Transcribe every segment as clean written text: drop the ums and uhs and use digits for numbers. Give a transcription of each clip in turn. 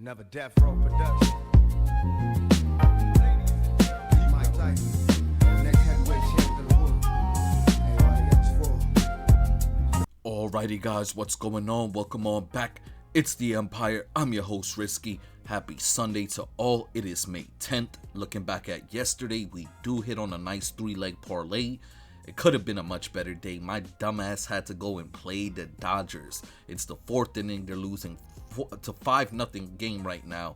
Another Death Row production. Mike Tyson, the next heavyweight champion of the world. Everybody else for. Alrighty guys, what's going on? Welcome on back. It's the Empire. I'm your host Risky. Happy Sunday to all. It is May 10th. Looking back at yesterday, we do hit on a nice 3-leg parlay. It could have been a much better day. My dumbass had to go and play the Dodgers. It's the 4th inning. They're losing to 5-0 game right now.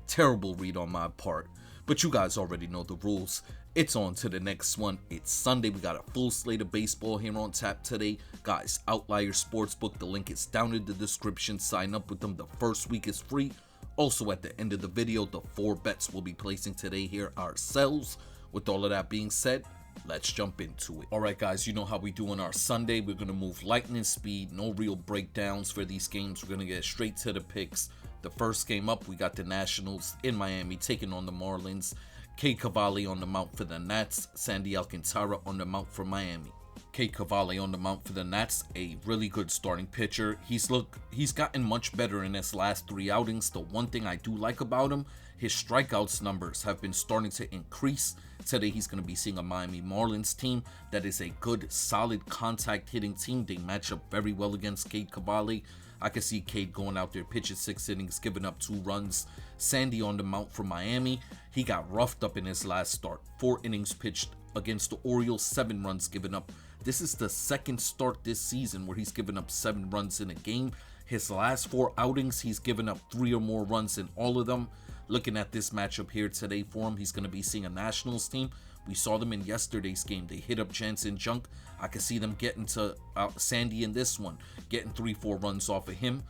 Terrible read on my part. But you guys already know the rules. It's on to the next one. It's Sunday. We got a full slate of baseball here on tap today. Guys, Outlier Sportsbook. The link is down in the description. Sign up with them. The first week is free. Also, at the end of the video, the 4 bets we'll be placing today here ourselves. With all of that being said, let's jump into it. Alright guys, you know how we do on our Sunday. We're going to move lightning speed. No real breakdowns for these games. We're going to get straight to the picks. The first game up, we got the Nationals in Miami taking on the Marlins. Cade Cavalli on the mount for the Nats. Sandy Alcantara on the mount for Miami. Cade Cavalli on the mount for the Nats, a really good starting pitcher. He's gotten much better in his last 3 outings. The one thing I do like about him, his strikeouts numbers have been starting to increase. Today he's going to be seeing a Miami Marlins team that is a good, solid contact hitting team. They match up very well against Cade Cavalli. I can see Cade going out there, pitching 6 innings, giving up 2 runs. Sandy on the mount for Miami. He got roughed up in his last start. 4 innings pitched against the Orioles, 7 runs given up. This is the second start this season where he's given up 7 runs in a game. His last 4 outings, he's given up 3 or more runs in all of them. Looking at this matchup here today for him, he's going to be seeing a Nationals team. We saw them in yesterday's game. They hit up Jansen Junk. I can see them getting to Sandy in this one, getting 3-4 runs off of him.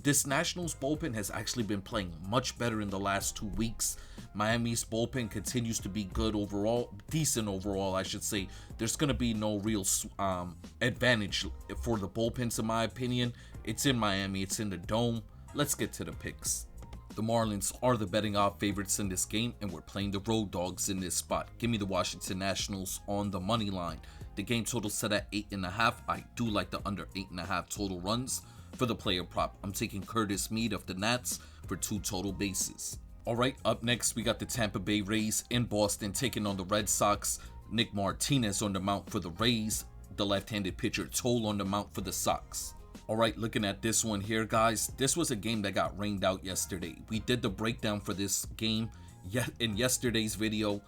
This Nationals bullpen has actually been playing much better in the last 2 weeks. Miami's bullpen continues to be good overall, decent overall, I should say. There's going to be no real advantage for the bullpens, in my opinion. It's in Miami, it's in the Dome. Let's get to the picks. The Marlins are the betting odd favorites in this game, and we're playing the road dogs in this spot. Give me the Washington Nationals on the money line. The game total set at 8.5. I do like the under 8.5 total runs. For the player prop, I'm taking Curtis Mead of the Nats for 2 total bases. Alright, up next we got the Tampa Bay Rays in Boston taking on the Red Sox. Nick Martinez on the mount for the Rays. The left-handed pitcher Toll on the mount for the Sox. Alright, looking at this one here, guys. This was a game that got rained out yesterday. We did the breakdown for this game in yesterday's video.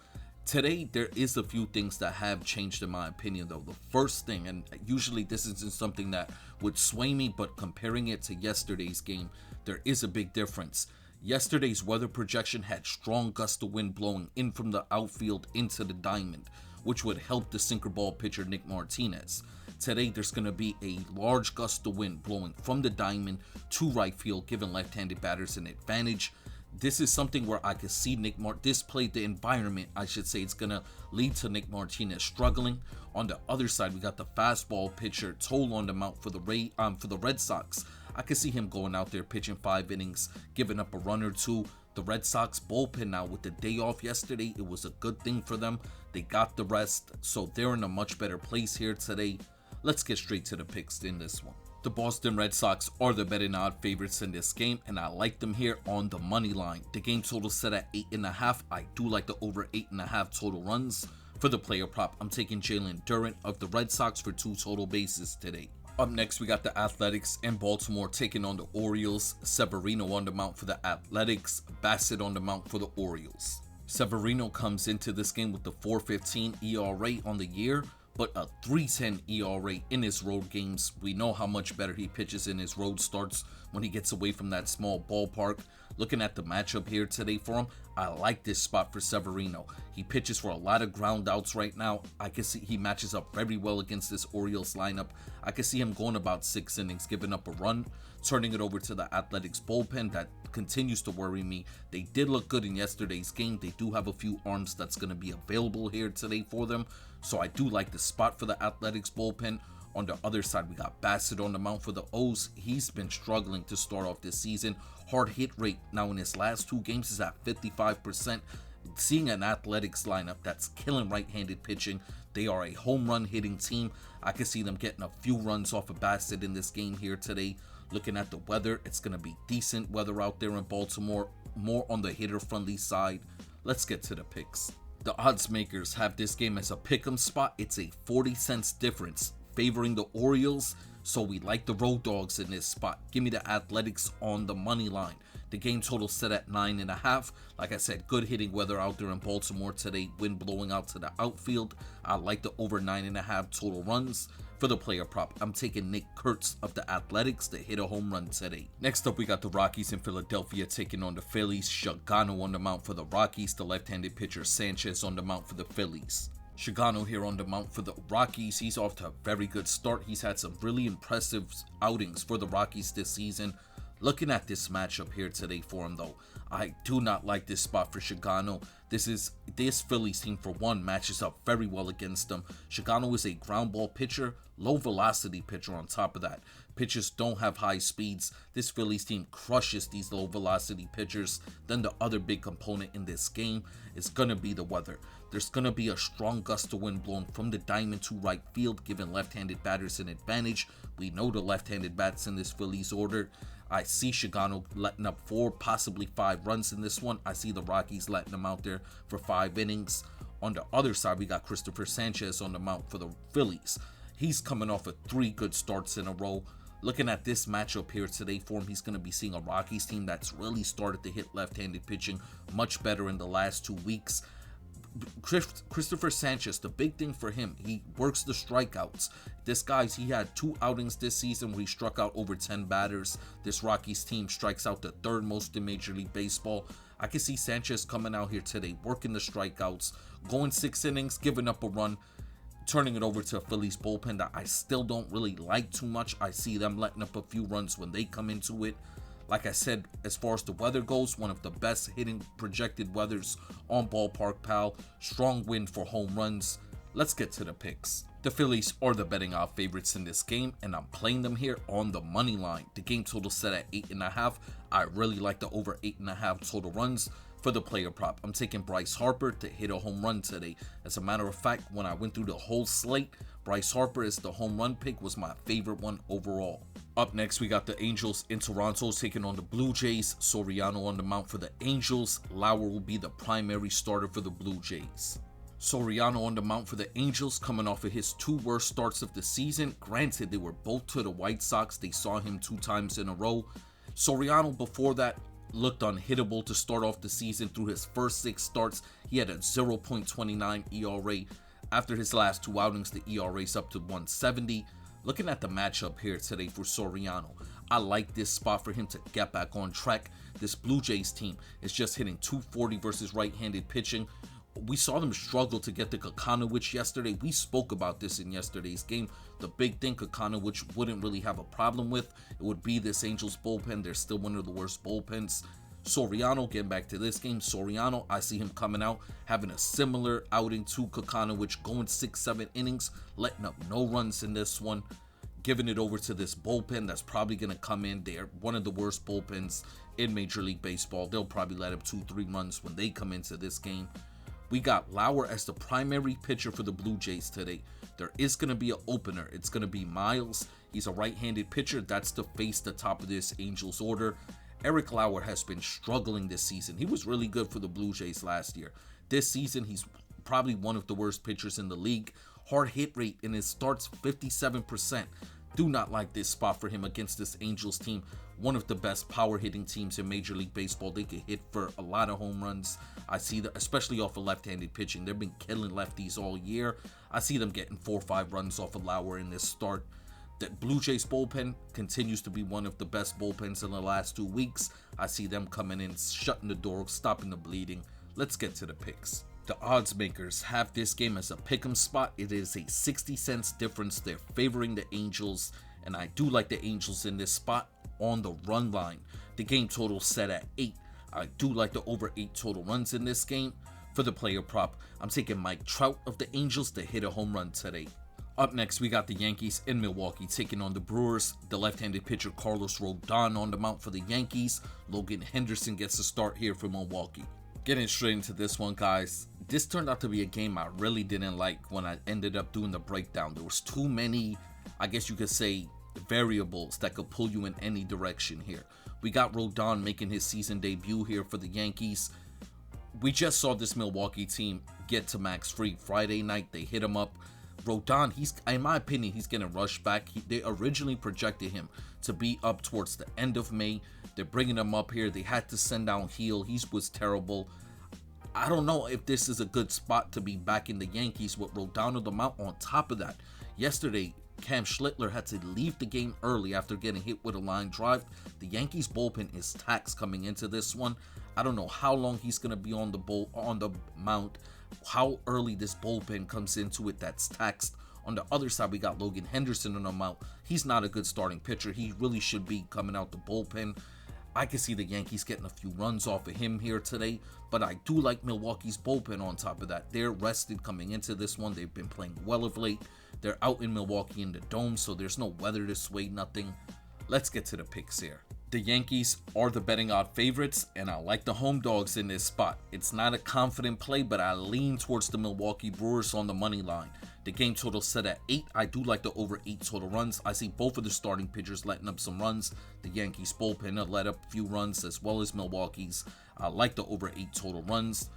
Today, there is a few things that have changed in my opinion though. The first thing, and usually this isn't something that would sway me, but comparing it to yesterday's game, there is a big difference. Yesterday's weather projection had strong gusts of wind blowing in from the outfield into the diamond, which would help the sinker ball pitcher Nick Martinez. Today, there's going to be a large gust of wind blowing from the diamond to right field, giving left-handed batters an advantage. This is something where I can see the environment, I should say, it's going to lead to Nick Martinez struggling. On the other side, we got the fastball pitcher Toll on the mount for the Red Sox. I can see him going out there pitching 5 innings, giving up a run or 2. The Red Sox bullpen now, with the day off yesterday, it was a good thing for them. They got the rest, so they're in a much better place here today. Let's get straight to the picks in this one. The Boston Red Sox are the betting odd favorites in this game, and I like them here on the money line. The game total set at 8.5. I do like the over 8.5 total runs. For the player prop, I'm taking Jalen Durant of the Red Sox for 2 total bases today. Up next, we got the Athletics in Baltimore taking on the Orioles. Severino on the mount for the Athletics. Bassett on the mount for the Orioles. Severino comes into this game with the 4.15 ERA on the year, but a 3.10 ERA in his road games. We know how much better he pitches in his road starts when he gets away from that small ballpark. Looking at the matchup here today for him, I like this spot for Severino. He pitches for a lot of ground outs right now. I can see he matches up very well against this Orioles lineup. I can see him going about 6 innings, giving up a run, turning it over to the Athletics bullpen that continues to worry me. They did look good in yesterday's game. They do have a few arms that's going to be available here today for them. So I do like the spot for the Athletics bullpen. On the other side, we got Bassett on the mount for the O's. He's been struggling to start off this season. Hard hit rate now in his last 2 games is at 55%. Seeing an Athletics lineup that's killing right-handed pitching. They are a home run hitting team. I can see them getting a few runs off of Bassett in this game here today. Looking at the weather, it's going to be decent weather out there in Baltimore, more on the hitter-friendly side. Let's get to the picks. The odds makers have this game as a pick'em spot. It's a 40 cents difference favoring the Orioles, so we like the road dogs in this spot. Give me the Athletics on the money line. The game total set at 9.5. Like I said, good hitting weather out there in Baltimore today. Wind blowing out to the outfield. I like the over 9.5 total runs. For the player prop, I'm taking Nick Kurtz of the Athletics to hit a home run today. Next up, we got the Rockies in Philadelphia taking on the Phillies. Shagano on the mount for the Rockies. The left-handed pitcher Sanchez on the mount for the Phillies. Shagano here on the mount for the Rockies. He's off to a very good start. He's had some really impressive outings for the Rockies this season. Looking at this matchup here today for him though, I do not like this spot for Shagano. This Phillies team, for one, matches up very well against them. Shagano is a ground ball pitcher, low velocity pitcher on top of that. Pitchers don't have high speeds. This Phillies team crushes these low velocity pitchers. Then the other big component in this game is going to be the weather. There's going to be a strong gust of wind blowing from the diamond to right field, giving left-handed batters an advantage. We know the left-handed bats in this Phillies order. I see Shagano letting up 4, possibly 5 runs in this one. I see the Rockies letting them out there for 5 innings. On the other side, we got Christopher Sanchez on the mount for the Phillies. He's coming off of 3 good starts in a row. Looking at this matchup here today for him, he's going to be seeing a Rockies team that's really started to hit left-handed pitching much better in the last 2 weeks. Christopher Sanchez, the big thing for him, he works the strikeouts. He had 2 outings this season where he struck out over 10 batters. This Rockies team strikes out the 3rd most in Major League Baseball. I can see Sanchez coming out here today, working the strikeouts, going 6 innings, giving up a run, turning it over to a Phillies bullpen that I still don't really like too much. I see them letting up a few runs when they come into it. Like I said, as far as the weather goes, one of the best hitting projected weathers on Ballpark Pal. Strong wind for home runs. Let's get to the picks. The Phillies are the betting odd favorites in this game, and I'm playing them here on the money line. The game total set at 8.5. I really like the over 8.5 total runs. For the player prop, I'm taking Bryce Harper to hit a home run today. As a matter of fact, when I went through the whole slate, Bryce Harper as the home run pick was my favorite one overall. Up next, we got the Angels in Toronto taking on the Blue Jays. Soriano on the mount for the Angels. Lauer will be the primary starter for the Blue Jays. Soriano on the mount for the Angels, coming off of his 2 worst starts of the season. Granted, they were both to the White Sox. They saw him 2 times in a row. Soriano before that looked unhittable to start off the season. Through his first 6 starts, he had a 0.29 ERA. After his last 2 outings, the ERA is up to 170. Looking at the matchup here today for Soriano, I like this spot for him to get back on track. This Blue Jays team is just hitting 240 versus right-handed pitching. We saw them struggle to get to Kokonowicz yesterday. We spoke about this in yesterday's game. The big thing Kokonowicz wouldn't really have a problem with, it would be this Angels bullpen. They're still one of the worst bullpens. Soriano, getting back to this game, Soriano, I see him coming out, having a similar outing to Kokonowicz, going 6-7 innings, letting up no runs in this one, giving it over to this bullpen that's probably going to come in. They're one of the worst bullpens in Major League Baseball. They'll probably let up 2-3 runs when they come into this game. We got Lauer as the primary pitcher for the Blue Jays today. There is going to be an opener. It's going to be Miles. He's a right-handed pitcher. That's to face the top of this Angels order. Eric Lauer has been struggling this season. He was really good for the Blue Jays last year. This season, he's probably one of the worst pitchers in the league. Hard hit rate in his starts, 57%. Do not like this spot for him against this Angels team. One of the best power hitting teams in Major League Baseball. They can hit for a lot of home runs. I see that, especially off of left-handed pitching. They've been killing lefties all year. I see them getting 4 or 5 runs off of Lauer in this start. The Blue Jays bullpen continues to be one of the best bullpens in the last 2 weeks. I see them coming in, shutting the door, stopping the bleeding. Let's get to the picks. The odds makers have this game as a pick'em spot. It is a 60 cents difference. They're favoring the Angels, and I do like the Angels in this spot on the run line. The game total set at 8. I do like the over 8 total runs in this game. For the player prop, I'm taking Mike Trout of the Angels to hit a home run today. Up next, we got the Yankees in Milwaukee taking on the Brewers. The left-handed pitcher Carlos Rodon on the mount for the Yankees. Logan Henderson gets a start here for Milwaukee. Getting straight into this one, guys. This turned out to be a game I really didn't like when I ended up doing the breakdown. There was too many, I guess you could say, variables that could pull you in any direction here. We got Rodon making his season debut here for the Yankees. We just saw this Milwaukee team get to Max Fried Friday night. They hit him up. Rodon, in my opinion, he's getting rushed back. They originally projected him to be up towards the end of May. They're bringing him up here. They had to send down Heel. He was terrible. I don't know if this is a good spot to be back in the Yankees with Rodon on the mound. On top of that, yesterday, Cam Schlittler had to leave the game early after getting hit with a line drive. The Yankees bullpen is taxed coming into this one. I don't know how long he's going to be on the mound, how early this bullpen comes into it that's taxed. On the other side, we got Logan Henderson on the mound. He's not a good starting pitcher. He really should be coming out the bullpen. I can see the Yankees getting a few runs off of him here today, but I do like Milwaukee's bullpen on top of that. They're rested coming into this one. They've been playing well of late. They're out in Milwaukee in the Dome, so there's no weather to sway nothing. Let's get to the picks here. The Yankees are the betting odd favorites, and I like the home dogs in this spot. It's not a confident play, but I lean towards the Milwaukee Brewers on the money line. The game total set at 8. I do like the over 8 total runs. I see both of the starting pitchers letting up some runs. The Yankees bullpen let up a few runs as well as Milwaukee's. I like the over 8 total runs.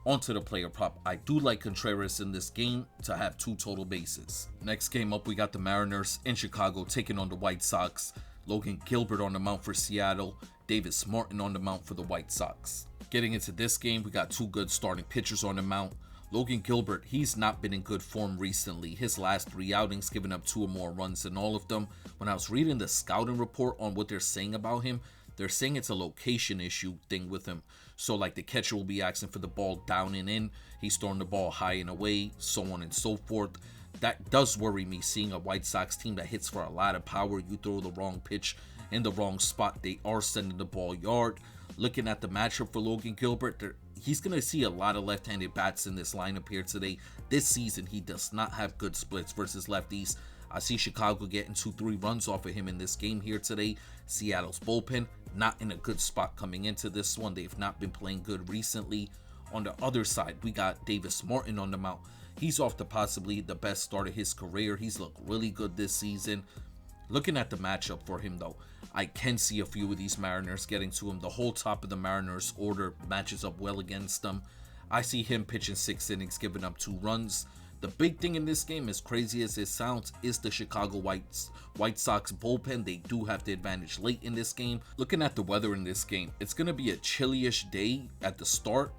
Onto the player prop. I do like Contreras in this game to have 2 total bases. Next game up, we got the Mariners in Chicago taking on the White Sox. Logan Gilbert on the mound for Seattle. Davis Martin on the mound for the White Sox. Getting into this game, we got 2 good starting pitchers on the mound. Logan Gilbert, he's not been in good form recently. His last 3 outings giving up 2 or more runs in all of them. When I was reading the scouting report on what they're saying about him, they're saying it's a location issue thing with him. So like the catcher will be asking for the ball down and in. He's throwing the ball high and away, so on and so forth. That does worry me, seeing a White Sox team that hits for a lot of power. You throw the wrong pitch in the wrong spot, they are sending the ball yard. Looking at the matchup for Logan Gilbert, he's going to see a lot of left-handed bats in this lineup here today. This season, he does not have good splits versus lefties. I see Chicago getting 2-3 runs off of him in this game here today. Seattle's bullpen, not in a good spot coming into this one. They've not been playing good recently. On the other side, we got Davis Martin on the mound. He's off to possibly the best start of his career. He's looked really good this season. Looking at the matchup for him, though, I can see a few of these Mariners getting to him. The whole top of the Mariners order matches up well against them. I see him pitching 6 innings, giving up 2 runs. The big thing in this game, as crazy as it sounds, is the Chicago White Sox bullpen. They do have the advantage late in this game. Looking at the weather in this game, it's going to be a chilly-ish day at the start,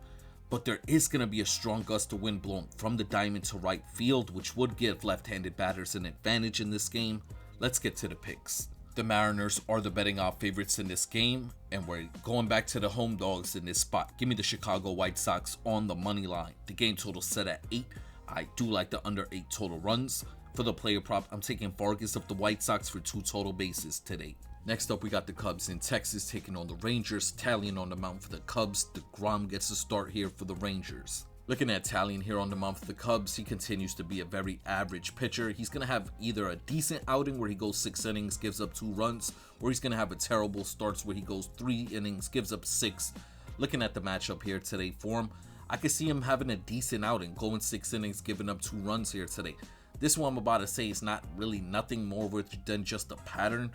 but there is going to be a strong gust of wind blowing from the diamond to right field, which would give left-handed batters an advantage in this game. Let's get to the picks. The Mariners are the betting odd favorites in this game, and we're going back to the home dogs in this spot. Give me the Chicago White Sox on the money line. The game total set at 8. I do like the under 8 total runs. For the player prop, I'm taking Vargas of the White Sox for 2 total bases today. Next up, we got the Cubs in Texas taking on the Rangers. Talion on the mound for the Cubs. DeGrom gets a start here for the Rangers. Looking at Talion here on the mound for the Cubs, he continues to be a very average pitcher. He's going to have either a decent outing where he goes 6 innings, gives up 2 runs, or he's going to have a terrible starts where he goes 3 innings, gives up 6. Looking at the matchup here today for him, I could see him having a decent outing, going 6 innings, giving up 2 runs here today. This one I'm about to say is not really nothing more than just a pattern.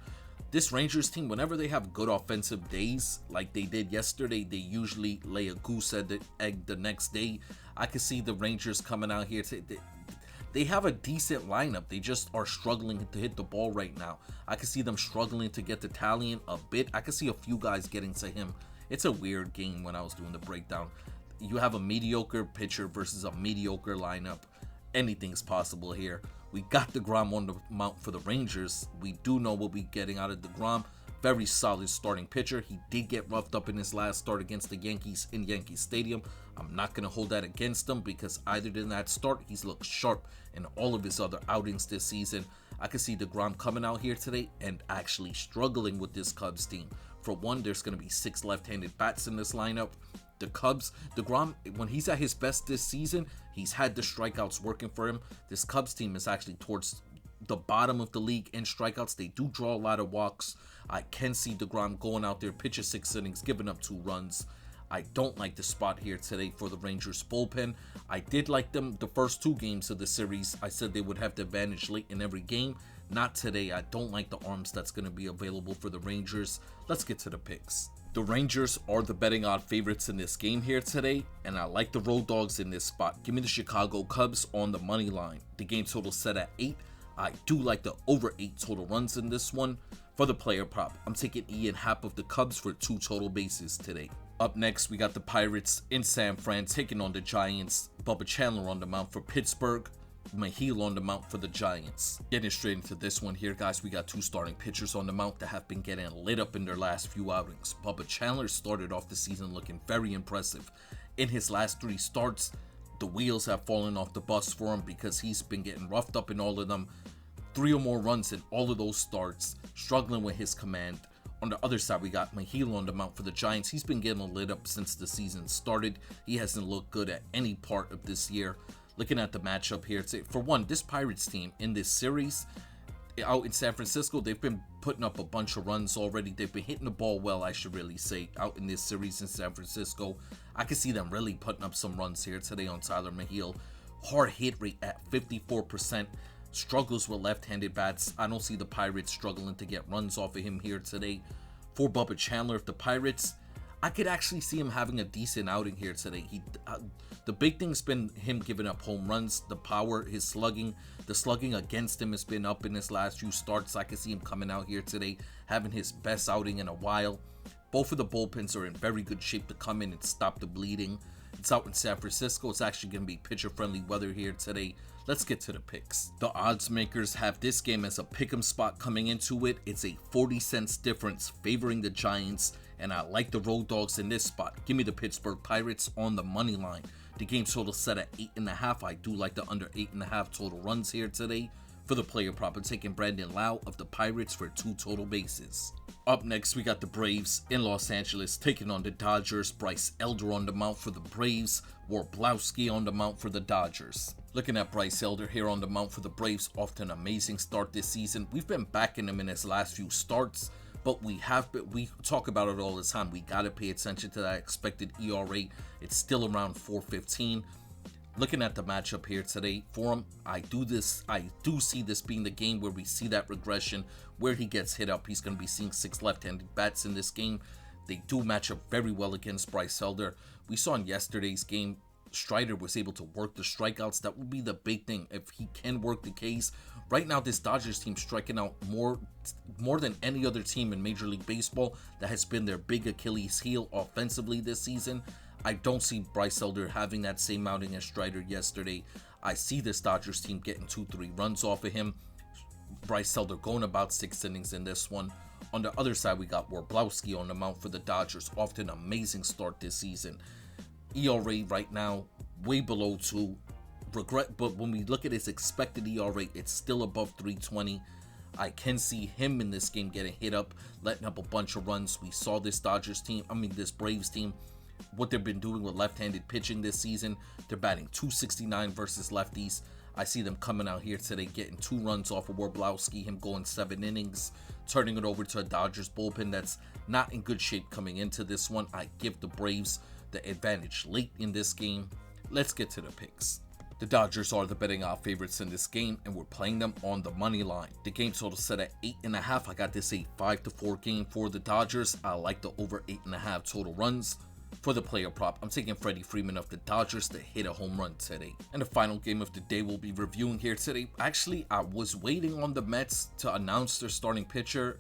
This Rangers team, whenever they have good offensive days, like they did yesterday, they usually lay a goose egg the next day. I could see the Rangers coming out here. They have a decent lineup. They just are struggling to hit the ball right now. I could see them struggling to get to Talion a bit. I could see a few guys getting to him. It's a weird game when I was doing the breakdown. You have a mediocre pitcher versus a mediocre lineup. Anything's possible here. We got DeGrom on the mount for the Rangers. We do know what we're getting out of DeGrom. Very solid starting pitcher. He did get roughed up in his last start against the Yankees in Yankee Stadium. I'm not going to hold that against him because either in that start, he's looked sharp in all of his other outings this season. I could see DeGrom coming out here today and actually struggling with this Cubs team. For one, there's going to be 6 left-handed bats in this lineup. The Cubs, DeGrom, when he's at his best this season, he's had the strikeouts working for him. This Cubs team is actually towards the bottom of the league in strikeouts. They do draw a lot of walks. I can see DeGrom going out there, pitching 6 innings, giving up 2 runs. I don't like the spot here today for the Rangers bullpen. I did like them the first 2 games of the series. I said they would have the advantage late in every game. Not today. I don't like the arms that's going to be available for the Rangers. Let's get to the picks. The Rangers are the betting odd favorites in this game here today, and I like the road dogs in this spot. Give me the Chicago Cubs on the money line. The game total set at 8. I do like the over 8 total runs in this one. For the player prop, I'm taking E and half of the Cubs for 2 total bases today. Up next, we got the Pirates in San Fran taking on the Giants. Bubba Chandler on the mound for Pittsburgh. Mahil on the mount for the Giants. Getting straight into this one here, guys, we got 2 starting pitchers on the mount that have been getting lit up in their last few outings. Bubba Chandler started off the season looking very impressive. In his last 3 starts, the wheels have fallen off the bus for him because he's been getting roughed up in all of them. 3 or more runs in all of those starts, struggling with his command. On the other side, we got Mahil on the mount for the Giants. He's been getting lit up since the season started. He hasn't looked good at any part of this year. Looking at the matchup here, for one, this Pirates team in this series out in San Francisco, they've been putting up a bunch of runs already. They've been hitting the ball well, I should really say, out in this series in San Francisco. I can see them really putting up some runs here today on Tyler Mahil. Hard hit rate at 54%. Struggles with left-handed bats. I don't see the Pirates struggling to get runs off of him here today. For Bubba Chandler of the Pirates, I could actually see him having a decent outing here today. The big thing's been him giving up home runs, the power, his slugging. The slugging against him has been up in his last few starts. I can see him coming out here today, having his best outing in a while. Both of the bullpens are in very good shape to come in and stop the bleeding. It's out in San Francisco. It's actually going to be pitcher-friendly weather here today. Let's get to the picks. The odds makers have this game as a pick'em spot coming into it. It's a 40 cents difference favoring the Giants, and I like the road dogs in this spot. Give me the Pittsburgh Pirates on the money line. The game total set at 8.5. I do like the under 8.5 total runs here today. For the player prop, I'm taking Brandon Lau of the Pirates for 2 total bases. Up next, we got the Braves in Los Angeles taking on the Dodgers. Bryce Elder on the mount for the Braves. Warblowski on the mount for the Dodgers. Looking at Bryce Elder here on the mount for the Braves, off to an amazing start this season. We've been backing him in his last few starts, but we talk about it all the time. We got to pay attention to that expected ERA. It's still around 4.15. Looking at the matchup here today for him, I do see this being the game where we see that regression, where he gets hit up. He's going to be seeing 6 left-handed bats in this game. They do match up very well against Bryce Elder. We saw in yesterday's game, Strider was able to work the strikeouts. That would be the big thing if he can work the Ks. Right now, this Dodgers team striking out more than any other team in Major League Baseball. That has been their big Achilles heel offensively this season. I don't see Bryce Elder having that same outing as Strider yesterday. I see this Dodgers team getting 2-3 runs off of him. Bryce Elder going about 6 innings in this one. On the other side, we got Warblowski on the mount for the Dodgers. Off to an amazing start this season. ERA right now, way below 2. But when we look at his expected ERA, it's still above 3.20. I can see him in this game getting hit up, letting up a bunch of runs. We saw this this Braves team, what they've been doing with left-handed pitching this season. They're batting .269 versus lefties. I see them coming out here today, getting 2 runs off of Warblowski, him going 7 innings, turning it over to a Dodgers bullpen that's not in good shape coming into this one. I give the Braves the advantage late in this game. Let's get to the picks. The Dodgers are the betting odd favorites in this game, and we're playing them on the money line. The game total set at 8.5. I got this a 5-4 game for the Dodgers. I like the over 8.5 total runs. For the player prop, I'm taking Freddie Freeman of the Dodgers to hit a home run today. And the final game of the day we'll be reviewing here today. Actually, I was waiting on the Mets to announce their starting pitcher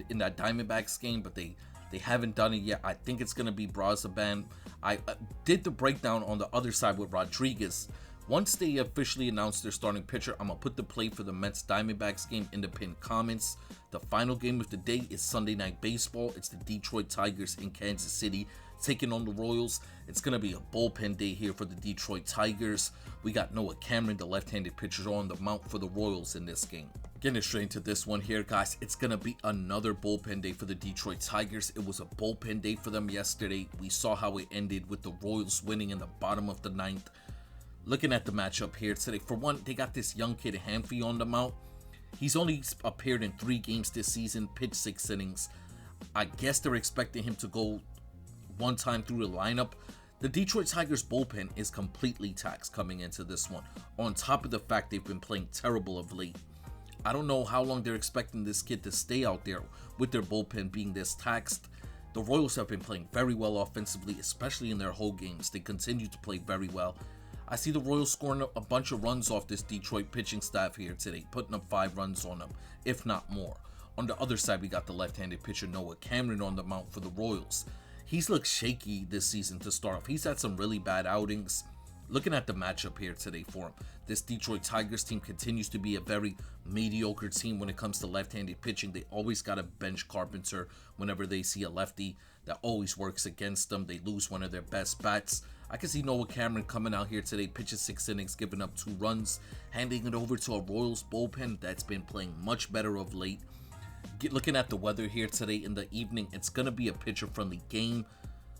in that Diamondbacks game, but they haven't done it yet. I think it's going to be Brazaban. I did the breakdown on the other side with Rodriguez. Once they officially announce their starting pitcher, I'm going to put the play for the Mets Diamondbacks game in the pinned comments. The final game of the day is Sunday Night Baseball. It's the Detroit Tigers in Kansas City taking on the Royals. It's going to be a bullpen day here for the Detroit Tigers. We got Noah Cameron, the left-handed pitcher, on the mount for the Royals in this game. Getting straight into this one here, guys. It's going to be another bullpen day for the Detroit Tigers. It was a bullpen day for them yesterday. We saw how it ended with the Royals winning in the bottom of the 9th. Looking at the matchup here today, for one, they got this young kid Hanfee on the mount. He's only appeared in 3 games this season, pitched 6 innings. I guess they're expecting him to go one time through the lineup. The Detroit Tigers bullpen is completely taxed coming into this one, on top of the fact they've been playing terrible of late. I don't know how long they're expecting this kid to stay out there with their bullpen being this taxed. The Royals have been playing very well offensively, especially in their whole games. They continue to play very well. I see the Royals scoring a bunch of runs off this Detroit pitching staff here today, putting up 5 runs on them, if not more. On the other side, we got the left-handed pitcher Noah Cameron on the mound for the Royals. He's looked shaky this season to start off. He's had some really bad outings. Looking at the matchup here today for him, this Detroit Tigers team continues to be a very mediocre team when it comes to left-handed pitching. They always got to bench Carpenter whenever they see a lefty. That always works against them. They lose one of their best bats. I can see Noah Cameron coming out here today, pitches 6 innings, giving up 2 runs, handing it over to a Royals bullpen that's been playing much better of late. Looking at the weather here today in the evening, it's going to be a pitcher-friendly game.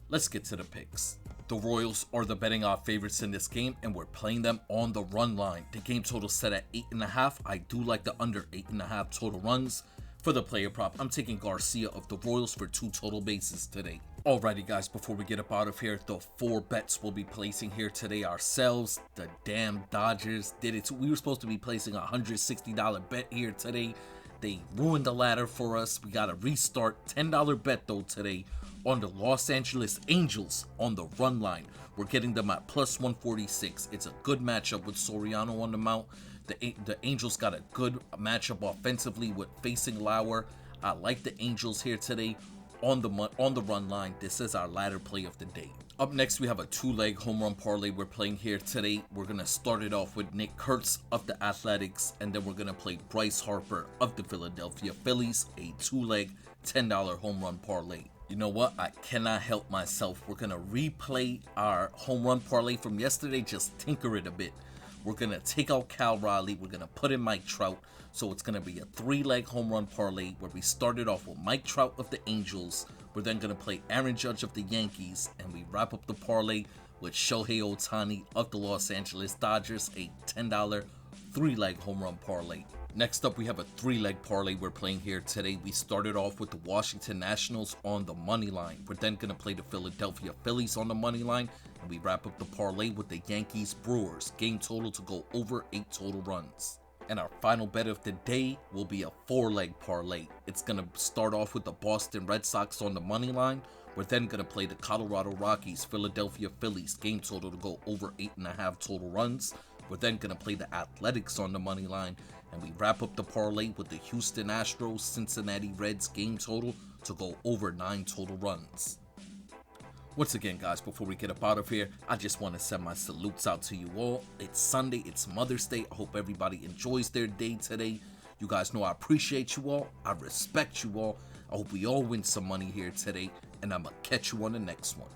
Let's get to the picks. The Royals are the betting odd favorites in this game, and we're playing them on the run line. The game total set at 8.5. I do like the under 8.5 total runs. For the player prop, I'm taking Garcia of the Royals for 2 total bases today. Alrighty guys, before we get up out of here, the 4 bets we'll be placing here today ourselves. The damn Dodgers did it. We were supposed to be placing a $160 bet here today. They ruined the ladder for us. We got to restart. $10 bet though today on the Los Angeles Angels on the run line. We're getting them at plus 146. It's a good matchup with Soriano on the mount. The Angels got a good matchup offensively with facing Lauer. I like the Angels here today on the run line. This is our ladder play of the day. Up next, we have a 2-leg home run parlay we're playing here today. We're going to start it off with Nick Kurtz of the Athletics, and then we're going to play Bryce Harper of the Philadelphia Phillies, a 2-leg $10 home run parlay. You know what? I cannot help myself. We're going to replay our home run parlay from yesterday, just tinker it a bit. We're going to take out Cal Raleigh. We're going to put in Mike Trout. So it's going to be a 3-leg home run parlay where we started off with Mike Trout of the Angels. We're then going to play Aaron Judge of the Yankees. And we wrap up the parlay with Shohei Ohtani of the Los Angeles Dodgers, a $10 3-leg home run parlay. Next up, we have a 3-leg parlay we're playing here today. We started off with the Washington Nationals on the money line. We're then going to play the Philadelphia Phillies on the money line. And we wrap up the parlay with the Yankees Brewers. Game total to go over 8 total runs. And our final bet of the day will be a 4-leg parlay. It's going to start off with the Boston Red Sox on the money line. We're then going to play the Colorado Rockies, Philadelphia Phillies, game total to go over 8.5 total runs. We're then going to play the Athletics on the money line. And we wrap up the parlay with the Houston Astros, Cincinnati Reds, game total to go over 9 total runs. Once again, guys, before we get up out of here, I just want to send my salutes out to you all. It's Sunday, it's Mother's Day. I hope everybody enjoys their day today. You guys know I appreciate you all. I respect you all. I hope we all win some money here today, and I'm going to catch you on the next one.